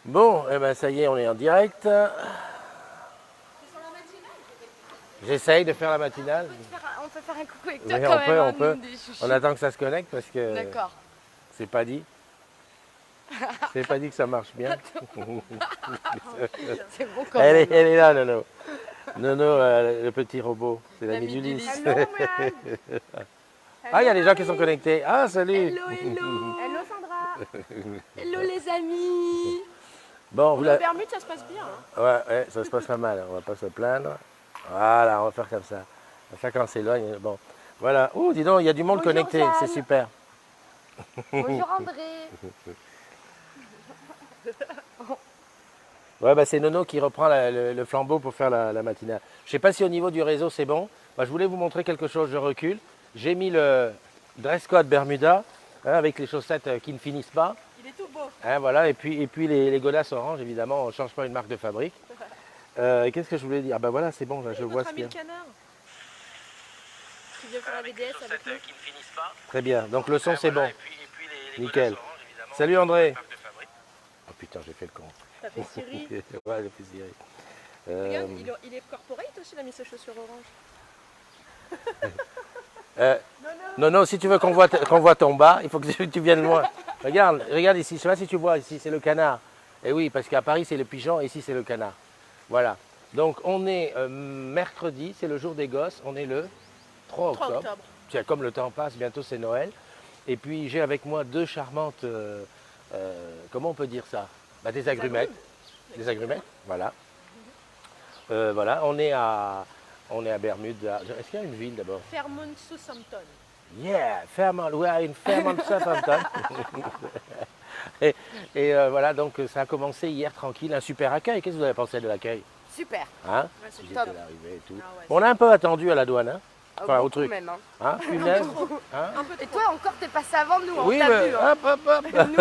Bon, eh ben ça y est, on est en direct. J'essaye de faire la matinale. On peut faire un coucou avec toi Oui, quand on même. peut, Hein, on peut. nous, des chouchous. On attend que ça se connecte parce que D'accord. c'est pas dit. C'est pas dit que ça marche bien. C'est bon quand même. Elle est là, Nono. Nono, le petit robot. C'est l'ami L'ami d'Ulysse. d'Ulysse. Hello, Mohan. Ah, il y a des gens qui sont connectés. Ah, salut. Hello, hello. Hello, Sandra. Hello les amis. Bon, vous Au la... Bermude, ça se passe bien. Hein. ouais, ça se passe pas mal. On va pas se plaindre. Voilà, on va faire comme ça. Chacun s'éloigne. Bon, voilà. Ouh, dis donc, il y a du monde Bonjour, connecté. Jeanne. C'est super. Bonjour André. Ouais, bah, c'est Nono qui reprend le flambeau pour faire la matinale. Je sais pas si au niveau du réseau c'est bon. Bah, je voulais vous montrer quelque chose. Je recule. J'ai mis le dress code Bermuda hein, avec les chaussettes qui ne finissent pas. Il est tout beau. Hein, voilà. Et puis les godasses orange, évidemment, on ne change pas une marque de fabrique. Qu'est-ce que je voulais dire? Ah bah voilà, c'est bon, là, je vois ce Notre qu'il y ami a. le canard. Qui vient faire la BDS avec nous. qui ne finissent pas. Très bien. Donc le son c'est bon. Nickel. Salut André. Oh putain, j'ai fait le con. T'as fait Siri. Ouais, j'ai fait Siri. Regarde, il est corporate aussi, il a mis ses chaussures orange. Non, si tu veux qu'on voit ton bas, il faut que tu viennes loin. Regarde ici, je sais pas si tu vois, ici c'est le canard. Et oui, parce qu'à Paris c'est le pigeon et ici c'est le canard. Voilà. Donc on est mercredi, c'est le jour des gosses, on est le 3 3 octobre. octobre. Tiens, comme le temps passe, bientôt c'est Noël. Et puis j'ai avec moi deux charmantes, comment on peut dire ça? Bah, des agrumettes. Des agrumettes, voilà. Voilà, on est à Bermude. Est-ce qu'il y a une ville d'abord? Fairmont Southampton. Yeah, Fairmont, we are in Fairmont Southampton. Voilà, donc ça a commencé hier tranquille, un super accueil. Qu'est-ce que vous avez pensé de l'accueil? Super. Hein? Ouais, c'est J'étais top. l'arrivée et tout. Ah ouais, Bon, on a un peu attendu à la douane, hein? Enfin, au Beaucoup truc. même. Hein. Hein? Punaise. Hein? Un peu Et trop. toi encore t'es passé avant nous, Oui, on t'a mais vu. Hein. hop. Nous,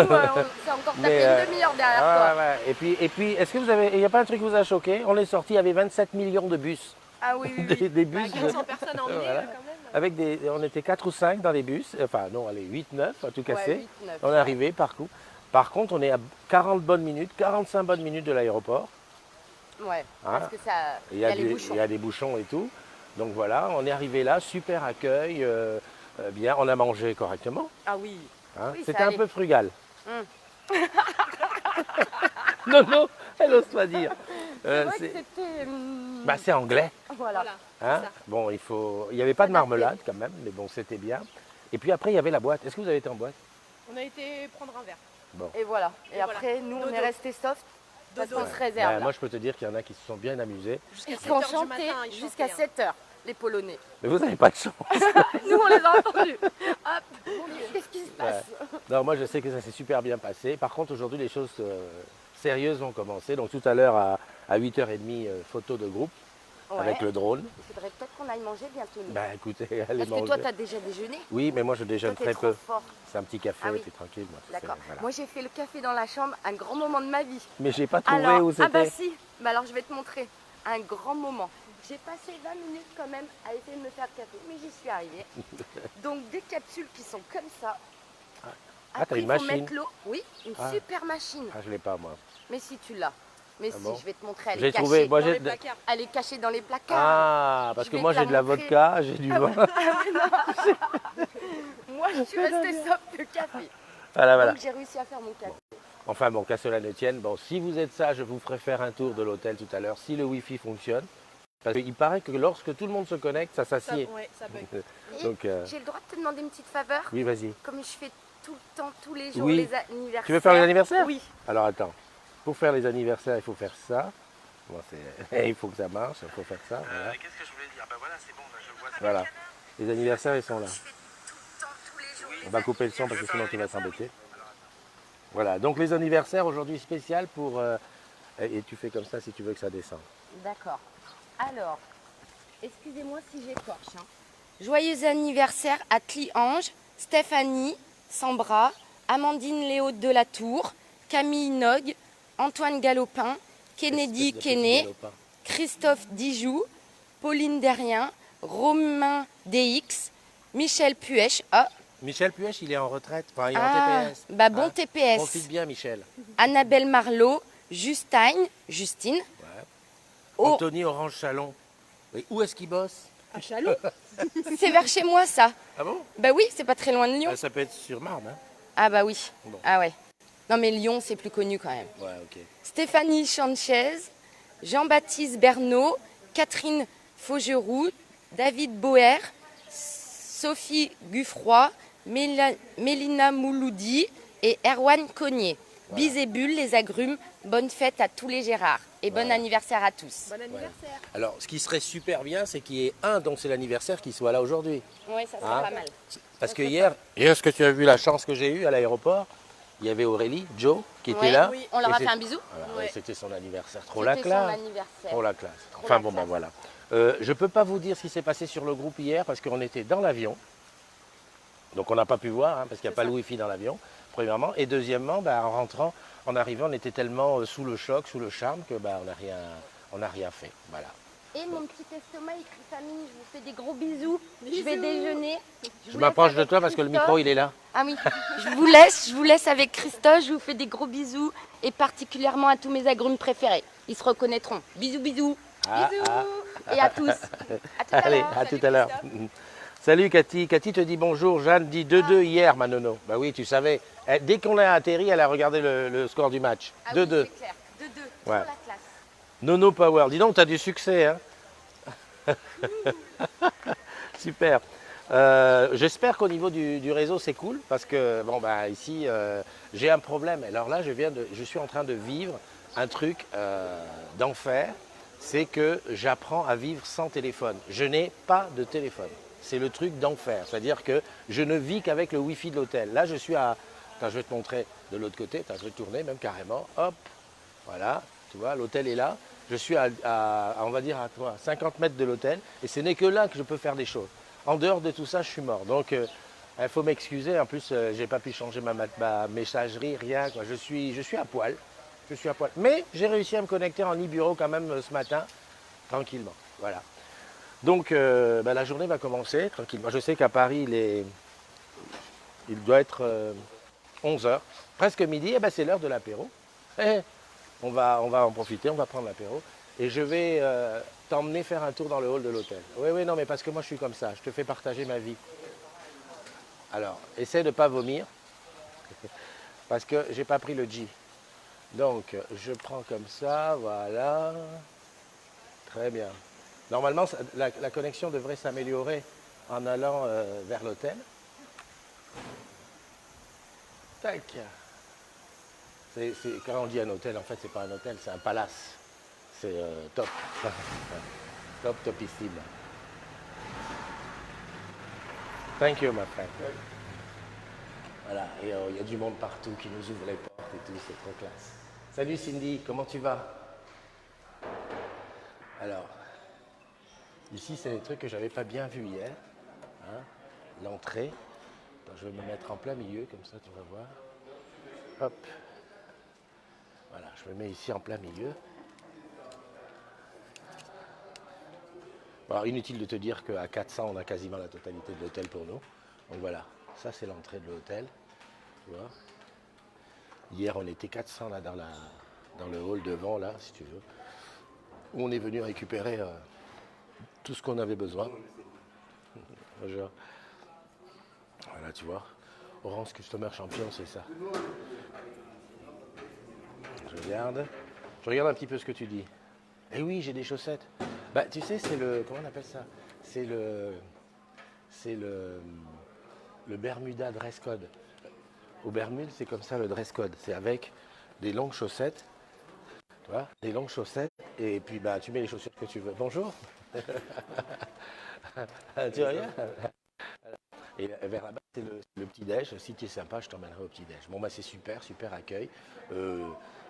c'est encore tapé Mais, une demi-heure derrière toi. Ouais. Et puis est-ce que vous avez. Il n'y a pas un truc qui vous a choqué? On est sorti, il y avait 27 millions de bus. Ah oui, oui, oui. Des Bah, bus. 400 personnes à emmener Voilà. quand même. Avec on était 4 ou 5 dans les bus. Enfin, non, allez, 8, 9, à tout casser. Ouais, 8, 9, On est arrivé par coup. Par contre, on est à 40 bonnes minutes, 45 bonnes minutes de l'aéroport. Ouais, Hein? parce que ça, Il il y a les bouchons. il y a des bouchons et tout. Donc voilà, on est arrivé là, super accueil, bien, on a mangé correctement. Ah oui. Hein. Oui, ça C'était un allait. peu frugal. Hum. Non, elle n'ose pas dire. C'est vrai c'est que c'était... bah, c'est anglais. Voilà. Voilà. Hein. c'est ça. Bon, il n'y avait pas de Adapté. marmelade quand même, mais bon, c'était bien. Et puis après, il y avait la boîte. Est-ce que vous avez été en boîte? On a été prendre un verre. Bon. Et voilà. Et Et après, nous, on Dodo. est resté soft parce Dodo. qu'on se réserve. Bah, là. moi, je peux te dire qu'il y en a qui se sont bien amusés. Jusqu'à Ils 7 ont heures du chanté matin, ils jusqu'à chantaient, hein. 7 heures, les Polonais. Mais vous n'avez pas de chance. Nous, on les a entendus. Hop, mon Dieu, qu'est-ce qui se passe? Non, moi, je sais que ça s'est super bien passé. Par contre, aujourd'hui, les choses sérieuses vont commencer. Donc, tout à l'heure, à 8h30, photo de groupe Ouais. avec le drone. Il faudrait peut-être qu'on aille manger bientôt. Nous. Bah, écoutez, allez Parce que manger. toi, tu as déjà déjeuné. Oui, mais moi, je déjeune Toi, t'es très peu. trop fort. C'est un petit café, Ah oui. puis tranquille. Moi, tu sais, D'accord. voilà. Moi, j'ai fait le café dans la chambre, un grand moment de ma vie. Mais j'ai pas trouvé Alors, où c'était. ah bah si, bah alors je vais te montrer. Un grand moment. J'ai passé 20 minutes quand même à essayer de me faire le café, mais j'y suis arrivée. Donc des capsules qui sont comme ça. Ah, Après, t'as une il faut machine. mettre l'eau. Oui, une Ah. super machine. Ah, je l'ai pas, moi. Mais si tu l'as. Mais Ah si, bon je vais te montrer. Elle J'ai est cachée. trouvé. Moi, Dans j'ai. les placards. Elle est cachée dans les placards. Ah, parce Je que vais moi, te j'ai la de la montrer. vodka, j'ai du vin. Moi, je suis restée soft de café. Voilà. Donc j'ai réussi à faire mon café. Enfin bon, qu'à cela ne tienne, bon, si vous êtes ça, je vous ferai faire un tour de l'hôtel tout à l'heure, si le Wi-Fi fonctionne. Parce qu'il paraît que lorsque tout le monde se connecte, ça Ça, s'assied. ouais, ça bug. Et Donc, j'ai le droit de te demander une petite faveur? oui, vas-y. Comme je fais tout le temps, tous les jours, Oui. les anniversaires. Tu veux faire les anniversaires? Oui. Alors attends, pour faire les anniversaires, il faut faire ça. Bon, il faut que ça marche, il faut faire ça. Voilà. Qu'est-ce que je voulais dire? Ben voilà, c'est bon, là, je vois ça. Voilà. Les anniversaires, ils sont là. Je fais tout le temps, tous les jours. On va couper le son parce que sinon tu vas t'embêter. Voilà, donc les anniversaires aujourd'hui spécial pour... et tu fais comme ça si tu veux que ça descende. D'accord. Alors, excusez-moi si j'écorche. Hein. Joyeux anniversaire à Tli-Ange, Stéphanie, Sambra, Amandine Léo de la Tour, Camille Nog, Antoine Galopin, Kennedy Espèce de petit Kenney, galopin. Christophe Dijoux, Pauline Derrien, Romain DX, Michel Puech. Ah, Michel Puech, il est en retraite, enfin il est en ah, TPS. bah bon Hein? TPS. Profite bien, Michel. Annabelle Marlot, Justine. Ouais. Oh, Anthony Orange Chalon. Et où est-ce qu'il bosse? À Chalon. c'est vers chez moi ça. Ah bon? Bah oui, c'est pas très loin de Lyon. Ah, ça peut être sur Marne, hein? Ah bah oui. Bon. Ah ouais. Non mais Lyon, c'est plus connu quand même. Ouais, ok. Stéphanie Sanchez, Jean-Baptiste Bernot, Catherine Faugeroux, David Boer, Sophie Guffroy, Mélina Mouloudi et Erwan Cognier. Voilà. Bis et bulles, les agrumes, bonne fête à tous les Gérards et bon Voilà. anniversaire à tous. Bon anniversaire. Alors, ce qui serait super bien, c'est qu'il y ait un dont c'est l'anniversaire qui soit là aujourd'hui. Oui, ça serait Hein? pas mal. Parce que hier, est-ce que tu as vu la chance que j'ai eue à l'aéroport? Il y avait Aurélie, Joe, qui était Ouais, là. oui. On leur Et a c'est- fait un bisou. Voilà, Ouais. ouais, c'était son anniversaire. Trop la C'était son classe. anniversaire. Trop la classe. Trop Enfin la bon, ben classe. voilà. Je ne peux pas vous dire ce qui s'est passé sur le groupe hier parce qu'on était dans l'avion. Donc on n'a pas pu voir hein, parce qu'il n'y a pas le wifi dans l'avion, premièrement. Et deuxièmement, ben, en rentrant, en arrivant, on était tellement sous le choc, sous le charme que ben, on n'a rien fait. Voilà. Et mon petit estomac écrit famille, je vous fais des gros bisous. Je vais Bisous. déjeuner. Je vous m'approche laisse de avec toi parce que le Christophe. micro il est là. Ah oui, je vous laisse avec Christophe, je vous fais des gros bisous et particulièrement à tous mes agrumes préférés. Ils se reconnaîtront. Bisous, bisous. Ah, Bisous. ah. Et à tous. À tout à Allez, l'heure. à Salut, tout à l'heure. Salut Cathy. Cathy te dit bonjour. Jeanne dit 2-2 hier, ma nono. Bah oui, tu savais. Dès qu'on a atterri, elle a regardé le score du match. Ah oui, 2-2. c'est clair. 2-2. Ouais. Sur la classe. Nono Power. Dis donc, tu as du succès. Hein. Super. J'espère qu'au niveau du réseau, c'est cool. Parce que, bon, bah, ici, j'ai un problème. Alors là, je suis en train de vivre un truc d'enfer. C'est que j'apprends à vivre sans téléphone. Je n'ai pas de téléphone. C'est le truc d'enfer. C'est-à-dire que je ne vis qu'avec le Wi-Fi de l'hôtel. Là, je suis à... Attends, je vais te montrer de l'autre côté. Attends, je vais tourner même carrément. Hop, voilà. Tu vois, l'hôtel est là. Je suis on va dire, à quoi, 50 mètres de l'hôtel. Et ce n'est que là que je peux faire des choses. En dehors de tout ça, je suis mort. Donc, il faut m'excuser. En plus, je n'ai pas pu changer ma messagerie, rien. Quoi. Je suis à poil. Je suis à poil. Mais j'ai réussi à me connecter en e-bureau quand même ce matin, tranquillement. Voilà. Donc, la journée va commencer tranquillement. Je sais qu'à Paris, il doit être 11 h, presque midi. Et ben, c'est l'heure de l'apéro. On va en profiter, on va prendre l'apéro. Et je vais t'emmener faire un tour dans le hall de l'hôtel. Oui, oui, non, mais parce que moi, je suis comme ça. Je te fais partager ma vie. Alors, essaie de ne pas vomir. Parce que j'ai pas pris le G. Donc, je prends comme ça, voilà. Très bien. Normalement, la connexion devrait s'améliorer en allant vers l'hôtel. Tac. Quand on dit un hôtel, en fait, c'est pas un hôtel, c'est un palace. C'est top. Top, topissime. Thank you, my friend. Voilà, et il y a du monde partout qui nous ouvre les portes et tout, c'est trop classe. Salut Cindy, comment tu vas? Alors, ici c'est des trucs que j'avais pas bien vus hier. Hein, l'entrée. Je vais me mettre en plein milieu, comme ça tu vas voir. Hop. Voilà, je me mets ici en plein milieu. Alors inutile de te dire qu'à 400, on a quasiment la totalité de l'hôtel pour nous. Donc voilà, ça c'est l'entrée de l'hôtel. Tu vois. Hier, on était 400 là dans le hall devant, là, si tu veux. Où on est venu récupérer tout ce qu'on avait besoin. Voilà, tu vois. Orange Customer Champion, c'est ça. Je regarde un petit peu ce que tu dis. Eh oui, j'ai des chaussettes. Bah, tu sais, c'est le... Comment on appelle ça? C'est le Bermuda dress code. Au Bermude, c'est comme ça le dress code. C'est avec des longues chaussettes. Tu vois, des longues chaussettes. Et puis, bah, tu mets les chaussures que tu veux. Bonjour. Tu vois bien? Et vers là-bas, c'est le petit-déj. Si tu es sympa, je t'emmènerai au petit-déj. Bon, bah, c'est super, super accueil.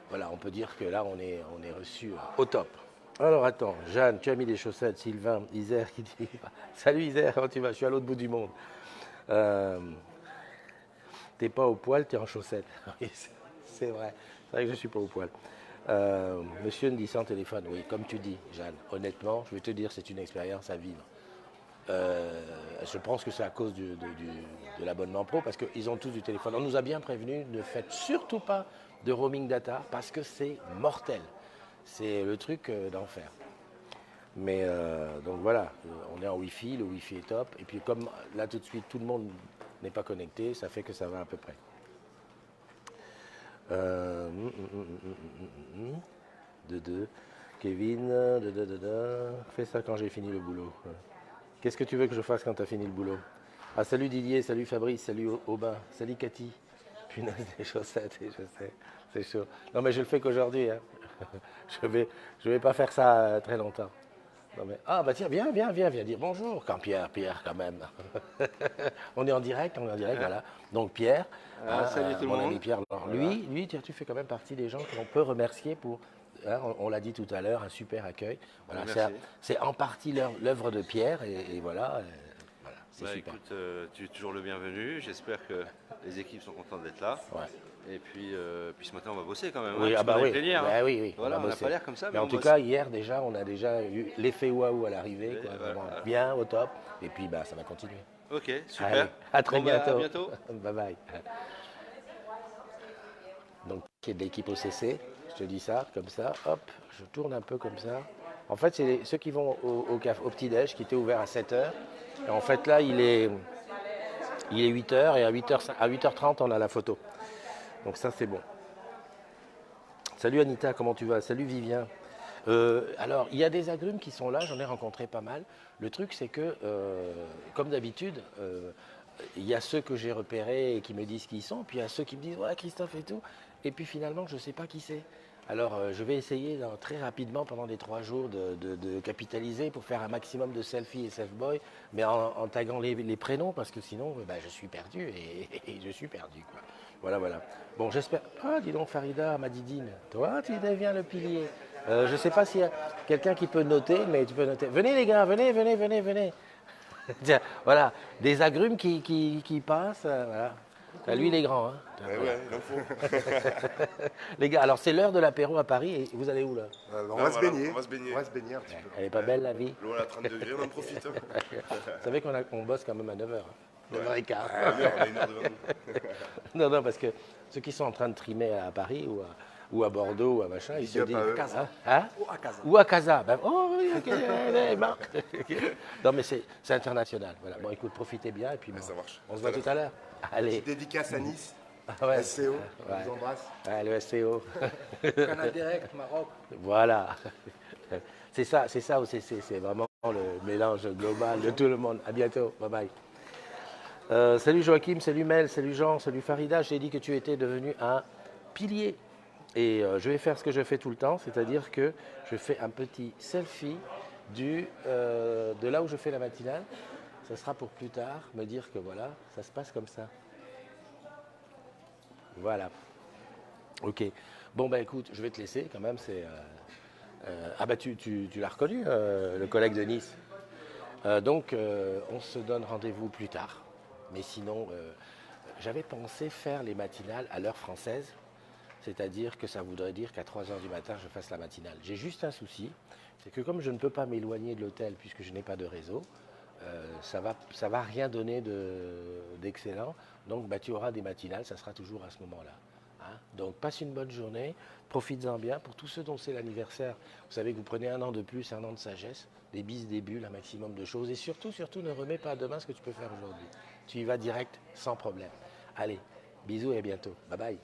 Voilà, on peut dire que là, on est reçu au top. Alors, attends, Jeanne, tu as mis des chaussettes. Sylvain, Isère qui dit... Salut Isère, comment tu vas? Je suis à l'autre bout du monde. T'es pas au poil, t'es en chaussettes. C'est vrai que je suis pas au poil. Monsieur ne dit sans téléphone, oui, comme tu dis, Jeanne. Honnêtement, je vais te dire, c'est une expérience à vivre. Je pense que c'est à cause de l'abonnement pro, parce qu'ils ont tous du téléphone. On nous a bien prévenus, ne faites surtout pas de roaming data parce que c'est mortel. C'est le truc d'enfer. Mais donc voilà, on est en Wi-Fi, le Wi-Fi est top. Et puis comme là tout de suite tout le monde n'est pas connecté, ça fait que ça va à peu près. De Kevin, fais ça quand j'ai fini le boulot. Qu'est-ce que tu veux que je fasse quand tu as fini le boulot? Ah, salut Didier, salut Fabrice, salut Aubin, salut Cathy. Punaise, des chaussettes, je sais, c'est chaud. Non mais je le fais qu'aujourd'hui, hein. Je vais pas faire ça très longtemps. Non, mais, ah bah tiens, viens dire bonjour. Quand Pierre quand même. On est en direct, voilà. Donc Pierre, salut tout le mon monde. ami Pierre. Alors, lui, tiens, tu fais quand même partie des gens qu'on peut remercier pour, hein, on l'a dit tout à l'heure, un super accueil. Voilà, Merci. c'est en partie l'œuvre de Pierre et voilà, voilà, c'est super. Écoute, tu es toujours le bienvenu. J'espère que les équipes sont contentes d'être là. Ouais. Et puis ce matin, on va bosser quand même. Oui, hein, ah bah parce qu'on oui. est plénière, hein. Bah oui, Voilà, on n'a bosser. pas l'air comme ça, Mais en on tout bosse. cas, hier déjà, on a déjà eu l'effet waouh à l'arrivée, Oui, quoi, voilà. vraiment bien, au top. Et puis bah ça va continuer. Ok, super. Allez, à très Bon, bah, bientôt. à bientôt. Bye bye. Donc, il y a de l'équipe OCC, je te dis ça, comme ça, hop, je tourne un peu comme ça. En fait, c'est ceux qui vont au petit-déj qui était ouvert à 7h. Et en fait, là, il est 8h et à 8h30, on a la photo. Donc ça, c'est bon. Salut Anita, comment tu vas? Salut Vivien. Alors, il y a des agrumes qui sont là, j'en ai rencontré pas mal. Le truc, c'est que, comme d'habitude, il y a ceux que j'ai repérés et qui me disent qui ils sont, puis il y a ceux qui me disent ouais, Christophe et tout, et puis finalement, je ne sais pas qui c'est. Alors, je vais essayer très rapidement pendant les 3 jours de capitaliser pour faire un maximum de selfies et self-boy, mais en taguant les prénoms, parce que sinon, bah, je suis perdu et je suis perdu, quoi. Voilà. Bon, j'espère. Ah, dis donc, Farida, ma didine, toi, tu deviens le pilier. Je ne sais pas s'il y a quelqu'un qui peut noter, mais tu peux noter. Venez, les gars, venez. Tiens, voilà, des agrumes qui passent. Voilà. Lui, il est grand. Hein. Ouais, il en faut. Les gars, alors c'est l'heure de l'apéro à Paris et vous allez où là? On va se baigner. On va se baigner. On va se baigner un petit peu. Elle est pas belle la vie? L'eau à 30 degrés, on en profite. Vous savez qu'on bosse quand même à 9h. 9h15. Ah, merde, on a une heure devant nous. Non, parce que ceux qui sont en train de trimer à Paris ou à Bordeaux ou à machin, ils se up disent. à eux. Hein ou à Casa. Ben, oh oui, ok, allez, Marc. Non, mais c'est international. Voilà. Bon, écoute, profitez bien et puis bon, ça marche. on se voit tout à l'heure. Allez. Dédicace à Nice, Ah ouais. SCO, on Ouais. vous embrasse. Ouais, le SCO. Canal Direct, Maroc. Voilà. C'est ça OCC, c'est vraiment le mélange global de tout le monde. À bientôt, bye bye. Salut Joachim, salut Mel, salut Jean, salut Farida. J'ai dit que tu étais devenu un pilier. Et je vais faire ce que je fais tout le temps, c'est-à-dire que je fais un petit selfie de là où je fais la matinale. Ça sera pour plus tard, me dire que voilà, ça se passe comme ça. Voilà. Ok. Bon, bah écoute, je vais te laisser quand même. Ah bah tu l'as reconnu, le collègue de Nice. Donc, on se donne rendez-vous plus tard. Mais sinon, j'avais pensé faire les matinales à l'heure française. C'est-à-dire que ça voudrait dire qu'à 3h du matin, je fasse la matinale. J'ai juste un souci, c'est que comme je ne peux pas m'éloigner de l'hôtel puisque je n'ai pas de réseau, ça va rien donner d'excellent. Donc bah, tu auras des matinales, ça sera toujours à ce moment-là. Hein. Donc passe une bonne journée, profites-en bien. Pour tous ceux dont c'est l'anniversaire, vous savez que vous prenez un an de plus, un an de sagesse, des bis, des bulles, un maximum de choses. Et surtout, ne remets pas à demain ce que tu peux faire aujourd'hui. Tu y vas direct, sans problème. Allez, bisous et à bientôt. Bye bye.